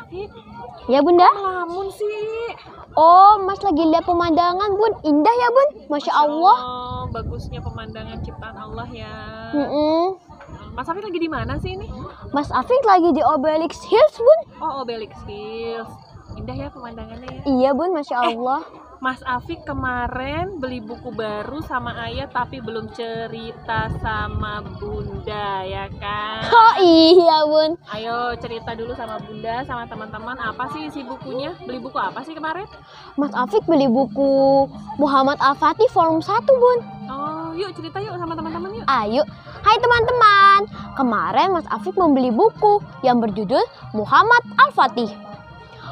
Afif, Ya Bunda? ngelamun sih. Oh, Mas lagi lihat pemandangan Bun. Indah ya Bun? Masya Allah. Bagusnya pemandangan ciptaan Allah ya. Mm-mm. Mas Afif lagi di mana sih ini? Mas Afif lagi di Obelix Hills Bun. Oh, Obelix Hills. Indah ya pemandangannya ya. Iya Bun, Masya Allah. Mas Afif kemarin beli buku baru sama ayah tapi belum cerita sama Bunda ya kan? Oh iya Bun. Ayo cerita dulu sama Bunda, sama teman-teman apa sih isi bukunya? Beli buku apa sih kemarin? Mas Afif beli buku Muhammad Al-Fatih volume 1 Bun. Oh, yuk cerita yuk sama teman-teman yuk. Ayo. Hai teman-teman. Kemarin Mas Afif membeli buku yang berjudul Muhammad Al-Fatih.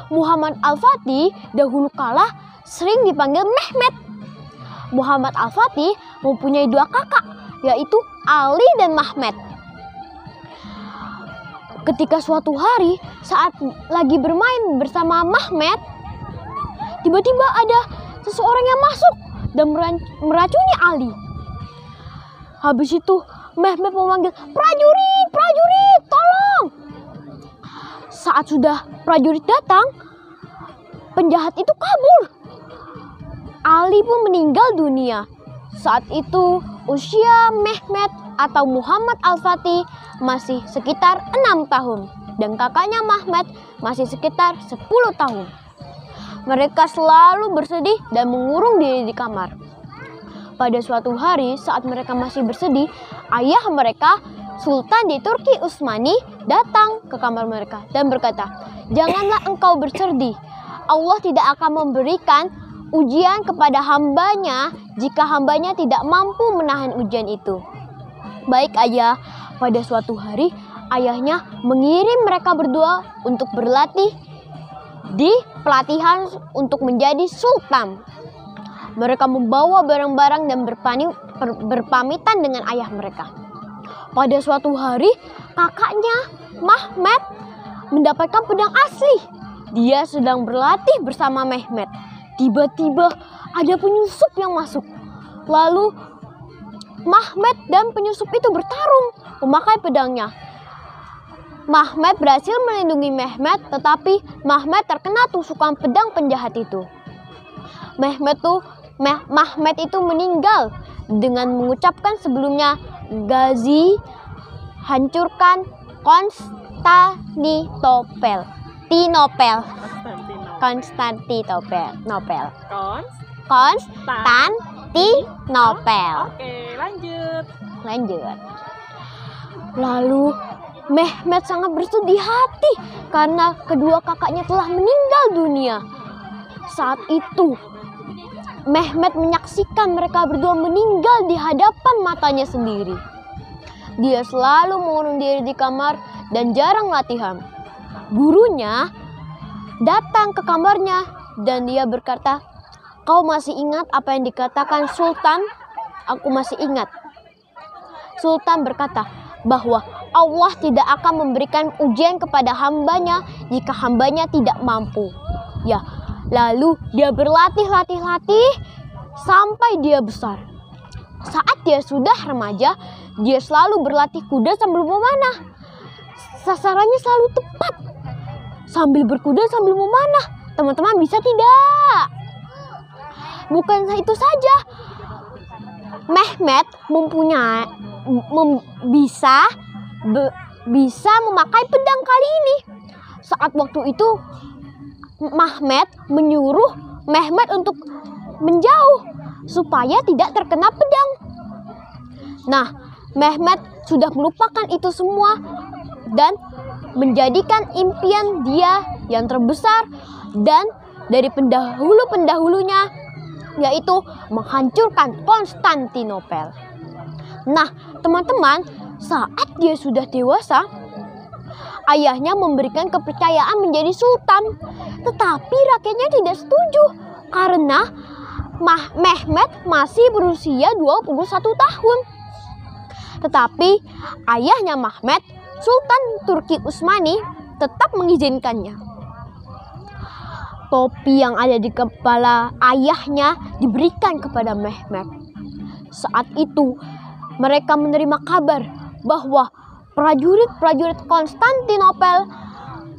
Muhammad Al-Fatih dahulu kala sering dipanggil Mehmet. Muhammad Al-Fatih mempunyai 2 kakak, yaitu Ali dan Mahmet. Ketika suatu hari saat lagi bermain bersama Mahmet, tiba-tiba ada seseorang yang masuk dan meracuni Ali. Habis itu Mehmet memanggil, prajurit, prajurit, tolong. Saat sudah prajurit datang, penjahat itu kabur. Ali pun meninggal dunia. Saat itu usia Mehmet atau Muhammad Al-Fatih masih sekitar 6 tahun dan kakaknya Mahmet masih sekitar 10 tahun. Mereka selalu bersedih dan mengurung diri di kamar. Pada suatu hari saat mereka masih bersedih, ayah mereka Sultan di Turki Utsmani datang ke kamar mereka dan berkata, "Janganlah engkau bersedih. Allah tidak akan memberikan ujian kepada hambanya jika hambanya tidak mampu menahan ujian itu." Baik ayah, pada suatu hari ayahnya mengirim mereka berdua untuk berlatih di pelatihan untuk menjadi sultan. Mereka membawa barang-barang dan berpamitan dengan ayah mereka. Pada suatu hari kakaknya Mahmet mendapatkan pedang asli. Dia sedang berlatih bersama Mehmet. Tiba-tiba ada penyusup yang masuk. Lalu Mahmet dan penyusup itu bertarung memakai pedangnya. Mahmet berhasil melindungi Mehmet, tetapi Mahmet terkena tusukan pedang penjahat itu. Mahmet itu meninggal dengan mengucapkan sebelumnya, "Gazi, hancurkan Konstantinopel." Konstantinopel. Oke, lanjut. Lalu Mehmet sangat bersedih hati karena kedua kakaknya telah meninggal dunia. Saat itu Mehmet menyaksikan mereka berdua meninggal di hadapan matanya sendiri. Dia selalu mengurung diri di kamar dan jarang latihan. Gurunya datang ke kamarnya dan dia berkata, "Kau masih ingat apa yang dikatakan Sultan?" "Aku masih ingat." Sultan berkata bahwa Allah tidak akan memberikan ujian kepada hambanya jika hambanya tidak mampu. Ya, lalu dia berlatih sampai dia besar. Saat dia sudah remaja, dia selalu berlatih kuda sambil memanah. Sasarannya selalu tepat. Sambil berkuda sambil memanah. Teman-teman bisa tidak? Bukan itu saja. Mehmet bisa memakai pedang kali ini. Saat waktu itu Mahmet menyuruh Mehmet untuk menjauh supaya tidak terkena pedang. Nah, Mehmet sudah melupakan itu semua dan menjadikan impian dia yang terbesar dan dari pendahulu-pendahulunya, yaitu menghancurkan Konstantinopel. Nah, teman-teman, saat dia sudah dewasa, ayahnya memberikan kepercayaan menjadi sultan. Tetapi rakyatnya tidak setuju karena Mehmet masih berusia 21 tahun. Tetapi ayahnya Mahmet, Sultan Turki Utsmani, tetap mengizinkannya. Topi yang ada di kepala ayahnya diberikan kepada Mehmet. Saat itu mereka menerima kabar bahwa prajurit-prajurit Konstantinopel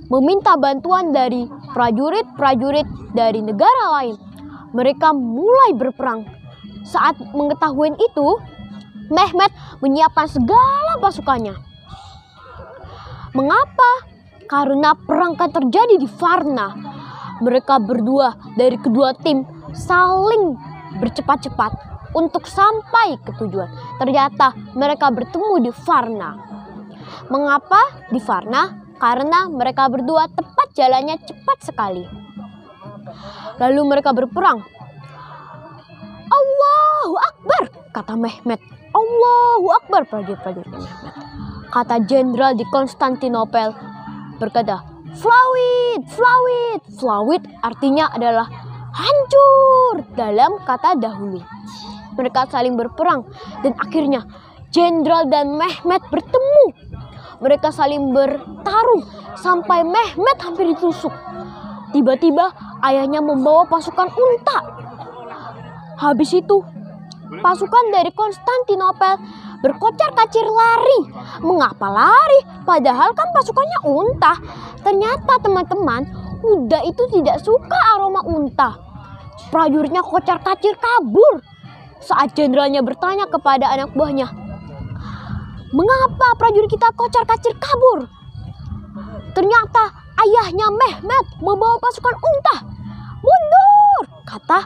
meminta bantuan dari prajurit-prajurit dari negara lain. Mereka mulai berperang. Saat mengetahui itu, Mehmet menyiapkan segala pasukannya. Mengapa? Karena perang akan terjadi di Varna. Mereka berdua dari kedua tim saling bercepat-cepat untuk sampai ke tujuan. Ternyata mereka bertemu di Varna. Mengapa di Varna? Karena mereka berdua tepat jalannya cepat sekali. Lalu mereka berperang. Allahu Akbar, kata Mehmet. Allahu Akbar, prajurit-prajurit Mehmet. Kata jenderal di Konstantinopel berkata, Flawit, Flawit. Flawit artinya adalah hancur dalam kata dahulu. Mereka saling berperang dan akhirnya jenderal dan Mehmet bertemu. Mereka saling bertarung sampai Mehmet hampir ditusuk. Tiba-tiba ayahnya membawa pasukan unta. Habis itu pasukan dari Konstantinopel berkocar-kacir lari. Mengapa lari? Padahal kan pasukannya unta. Ternyata teman-teman, kuda itu tidak suka aroma unta. Prajuritnya kocar-kacir kabur. Saat jenderalnya bertanya kepada anak buahnya, mengapa prajurit kita kocar-kacir kabur? Ternyata ayahnya Mehmet membawa pasukan unta. Mundur, kata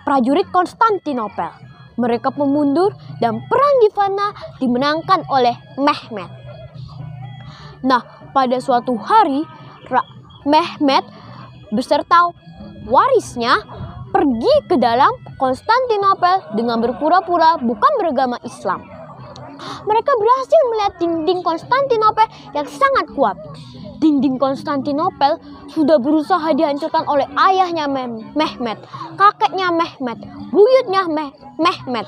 prajurit Konstantinopel. Mereka pun mundur dan perang di Varna dimenangkan oleh Mehmet. Nah, pada suatu hari Mehmet beserta warisnya pergi ke dalam Konstantinopel dengan berpura-pura bukan beragama Islam. Mereka berhasil melihat dinding Konstantinopel yang sangat kuat. Dinding Konstantinopel sudah berusaha dihancurkan oleh ayahnya Mehmet, kakeknya Mehmet, buyutnya Mehmet.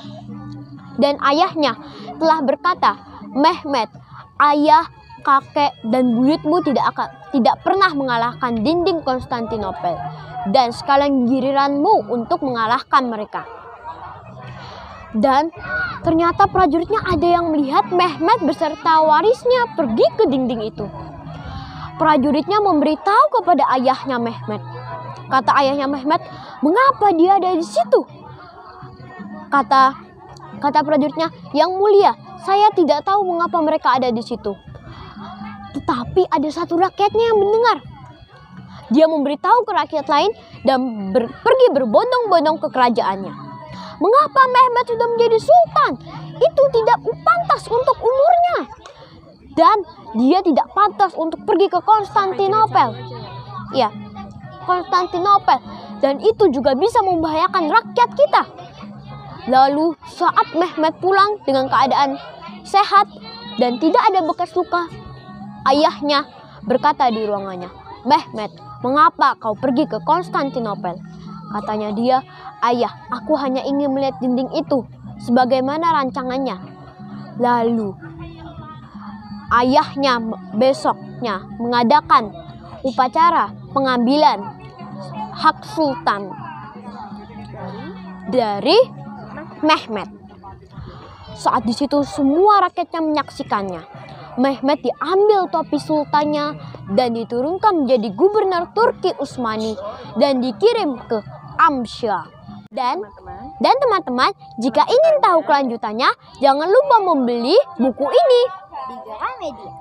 Dan ayahnya telah berkata, Mehmet, ayah, kakek, dan buyutmu tidak pernah mengalahkan dinding Konstantinopel. Dan sekarang giliranmu untuk mengalahkan mereka. Dan ternyata prajuritnya ada yang melihat Mehmet beserta warisnya pergi ke dinding itu. Prajuritnya memberitahu kepada ayahnya Mehmet. Kata ayahnya Mehmet, mengapa dia ada di situ? Kata prajuritnya, yang mulia, saya tidak tahu mengapa mereka ada di situ. Tetapi ada satu rakyatnya yang mendengar. Dia memberitahu ke rakyat lain dan pergi berbondong-bondong ke kerajaannya. Mengapa Mehmet sudah menjadi sultan? Itu tidak pantas untuk umurnya. Dan dia tidak pantas untuk pergi ke Konstantinopel. Ya, Konstantinopel. Dan itu juga bisa membahayakan rakyat kita. Lalu saat Mehmet pulang dengan keadaan sehat dan tidak ada bekas luka, ayahnya berkata di ruangannya, Mehmet, mengapa kau pergi ke Konstantinopel? Katanya dia, ayah, aku hanya ingin melihat dinding itu sebagaimana rancangannya. Lalu ayahnya besoknya mengadakan upacara pengambilan hak sultan dari Mehmet. Saat di situ semua rakyatnya menyaksikannya. Mehmet diambil topi sultannya dan diturunkan menjadi gubernur Turki Utsmani dan dikirim ke Amsyar. Dan teman-teman, jika ingin tahu kelanjutannya, jangan lupa membeli buku ini.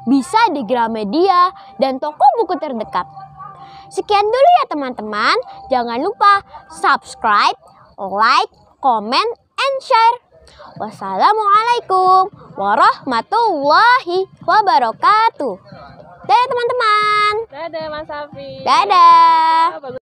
Bisa di Gramedia dan toko buku terdekat. Sekian dulu ya teman-teman. Jangan lupa subscribe, like, comment, and share. Wassalamualaikum warahmatullahi wabarakatuh. Dadah teman-teman. Dadah Mas Safi. Dadah.